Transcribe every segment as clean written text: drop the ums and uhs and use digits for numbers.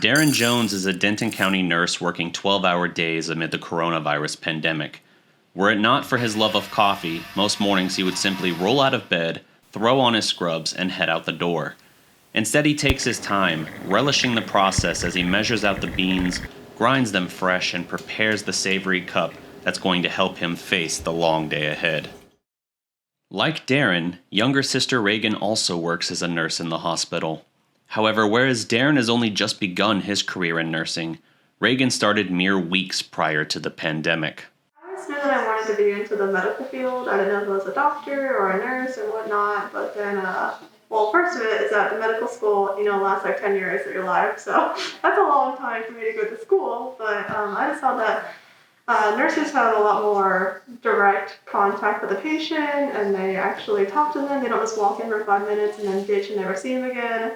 Darren Jones is a Denton County nurse working 12-hour days amid the coronavirus pandemic. Were it not for his love of coffee, most mornings he would simply roll out of bed, throw on his scrubs, and head out the door. Instead, he takes his time, relishing the process as he measures out the beans, grinds them fresh, and prepares the savory cup that's going to help him face the long day ahead. Like Darren, younger sister Reagan also works as a nurse in the hospital. However, whereas Darren has only just begun his career in nursing, Reagan started mere weeks prior to the pandemic. I always knew that I wanted to be into the medical field. I didn't know if I was a doctor or a nurse or whatnot, but then, first of it is that the medical school, lasts like 10 years of your life, so that's a long time for me to go to school, but I just thought that nurses have a lot more direct contact with the patient, and they actually talk to them. They don't just walk in for 5 minutes and then ditch and never see them again.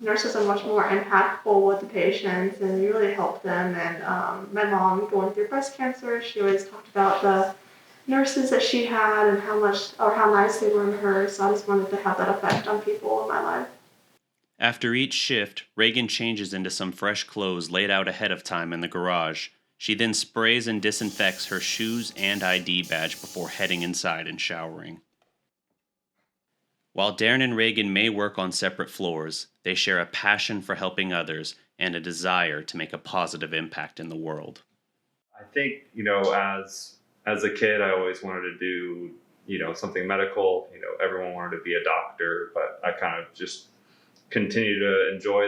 Nurses are much more impactful with the patients, and you really help them. And my mom, going through breast cancer, she always talked about the nurses that she had and how nice they were in her. So I just wanted to have that effect on people in my life. After each shift, Reagan changes into some fresh clothes laid out ahead of time in the garage. She then sprays and disinfects her shoes and ID badge before heading inside and showering. While Darren and Reagan may work on separate floors, they share a passion for helping others and a desire to make a positive impact in the world. I think, as a kid, I always wanted to do, something medical. Everyone wanted to be a doctor, but I kind of just continued to enjoy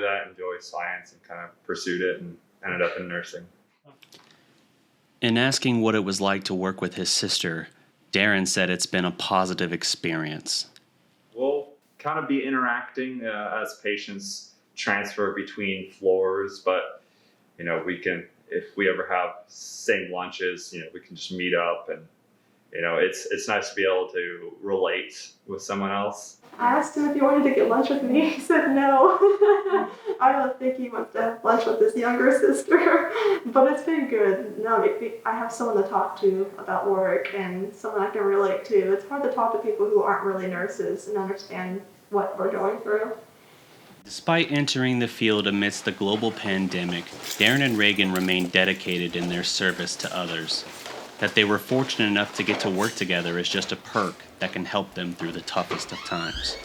science, and kind of pursued it and ended up in nursing. In asking what it was like to work with his sister, Darren said it's been a positive experience. We'll kind of be interacting as patients transfer between floors, but we can, if we ever have same lunches, we can just meet up, and it's nice to be able to relate with someone else. I asked him if he wanted to get lunch with me. He said no. I don't think he wants to have lunch with his younger sister, but it's been good. No, I have someone to talk to about work and someone I can relate to. It's hard to talk to people who aren't really nurses and understand what we're going through. Despite entering the field amidst the global pandemic, Darren and Reagan remained dedicated in their service to others. That they were fortunate enough to get to work together is just a perk that can help them through the toughest of times.